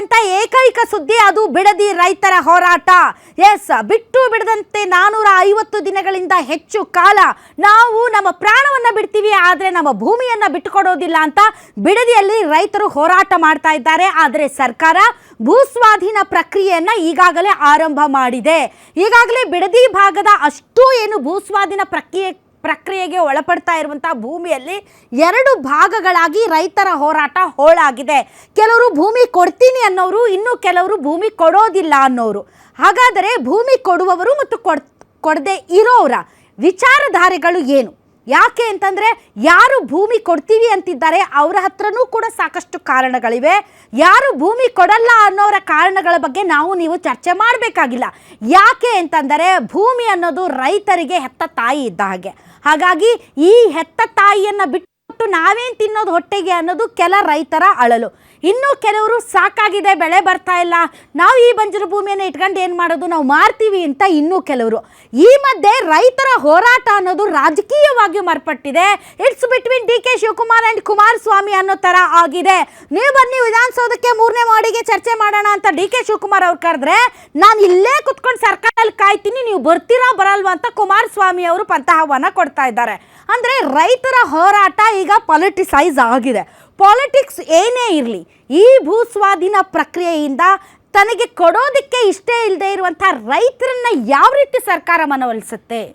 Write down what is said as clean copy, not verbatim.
ಬಂದಂತ ಏಕೈಕ ಸುದ್ದಿ ಅದು ಬಿಡದಿ ರೈತರ ಹೋರಾಟ. ಎಸ್, ಬಿಟ್ಟು ಬಿಡದಂತೆ 450 ದಿನಗಳಿಂದ ಹೆಚ್ಚು ಕಾಲ ನಾವು ನಮ್ಮ ಪ್ರಾಣವನ್ನ ಬಿಡ್ತೀವಿ, ಆದರೆ ನಮ್ಮ ಭೂಮಿಯನ್ನ ಬಿಟ್ಟುಕೊಡೋದಿಲ್ಲ ಅಂತ ಬಿಡದಿಯಲ್ಲಿ ರೈತರು ಹೋರಾಟ ಮಾಡ್ತಾ ಇದ್ದಾರೆ. ಆದರೆ ಸರ್ಕಾರ ಭೂಸ್ವಾಧೀನ ಪ್ರಕ್ರಿಯೆಯನ್ನ ಈಗಾಗಲೇ ಆರಂಭ ಮಾಡಿದೆ. ಈಗಾಗಲೇ ಬಿಡದಿ ಭಾಗದ ಅಷ್ಟು ಏನು ಭೂಸ್ವಾಧೀನ ಪ್ರಕ್ರಿಯೆಗೆ ಒಳಪಡ್ತಾ ಇರುವಂತಹ ಭೂಮಿಯಲ್ಲಿ 2 ಭಾಗಗಳಾಗಿ ರೈತರ ಹೋರಾಟ ಹೋಳಾಗಿದೆ. ಕೆಲವರು ಭೂಮಿ ಕೊಡ್ತೀನಿ ಅನ್ನೋರು, ಇನ್ನು ಕೆಲವರು ಭೂಮಿ ಕೊಡೋದಿಲ್ಲ ಅನ್ನೋರು. ಹಾಗಾದರೆ ಭೂಮಿ ಕೊಡುವವರು ಮತ್ತು ಕೊಡದೆ ಇರೋರ ವಿಚಾರಧಾರೆಗಳು ಏನು? ಯಾಕೆ ಅಂತಂದರೆ, ಯಾರು ಭೂಮಿ ಕೊಡ್ತೀವಿ ಅಂತಿದ್ದಾರೆ ಅವರ ಹತ್ರನೂ ಕೂಡ ಸಾಕಷ್ಟು ಕಾರಣಗಳಿವೆ. ಯಾರು ಭೂಮಿ ಕೊಡಲ್ಲ ಅನ್ನೋರ ಕಾರಣಗಳ ಬಗ್ಗೆ ನೀವು ಚರ್ಚೆ ಮಾಡಬೇಕಾಗಿಲ್ಲ. ಯಾಕೆ ಅಂತಂದರೆ, ಭೂಮಿ ಅನ್ನೋದು ರೈತರಿಗೆ ಹೆತ್ತ ತಾಯಿ ಇದ್ದ ಹಾಗೆ. ಹಾಗಾಗಿ ಈ ಹೆತ್ತ ತಾಯಿಯನ್ನು ಬಿಟ್ಟು ನಾವೇನು ತಿನ್ನೋದು ಹೊಟ್ಟೆಗೆ ಅನ್ನೋದು ಕೆಲ ರೈತರ ಅಳಲು. ಇನ್ನು ಕೆಲವರು ಸಾಕಾಗಿದೆ, ಬೆಳೆ ಬರ್ತಾ ಇಲ್ಲ, ನಾವು ಈ ಬಂಜರು ಭೂಮಿಯನ್ನು ಇಟ್ಕೊಂಡು ಏನು ಮಾಡೋದು, ನಾವು ಮಾರ್ತೀವಿ ಅಂತ ಇನ್ನೂ ಕೆಲವರು. ಈ ಮಧ್ಯೆ ರೈತರ ಹೋರಾಟ ಅನ್ನೋದು ರಾಜಕೀಯವಾಗಿ ಮಾರ್ಪಟ್ಟಿದೆ. It's between D K Shivakumar and Kumaraswamy ಅನ್ನೋ ಥರ ಆಗಿದೆ. ನೀವು ಬನ್ನಿ ವಿಧಾನಸೌಧಕ್ಕೆ 3ನೇ ಮಾಡಿಗೆ ಚರ್ಚೆ ಮಾಡೋಣ ಅಂತ ಡಿ ಕೆ ಶಿವಕುಮಾರ್ ಅವ್ರು ಕರೆದ್ರೆ, ನಾನು ಇಲ್ಲೇ ಕುತ್ಕೊಂಡು ಸರ್ಕಾರದಲ್ಲಿ ಕಾಯ್ತೀನಿ, ನೀವು ಬರ್ತೀರಾ ಬರಲ್ವಾ ಅಂತ ಕುಮಾರಸ್ವಾಮಿ ಅವರು ಪಂಥಾಹ್ವಾನ ಕೊಡ್ತಾ ಇದ್ದಾರೆ. ಅಂದರೆ ರೈತರ ಹೋರಾಟ ಈಗ ಪೊಲಿಟಿಸೈಸ್ ಆಗಿದೆ. ಪಾಲಿಟಿಕ್ಸ್ ಏನೇ ಇರಲಿ, ಈ ಭೂಸ್ವಾಧೀನ ಪ್ರಕ್ರಿಯೆಯಿಂದ ತನಗೆ ಕೊಡೋದಕ್ಕೆ ಇಷ್ಟೇ ಇಲ್ಲದೆ ಇರುವಂಥ ರೈತರನ್ನ ಯಾವ ರೀತಿ ಸರ್ಕಾರ ಮನವೊಲಿಸುತ್ತೆ?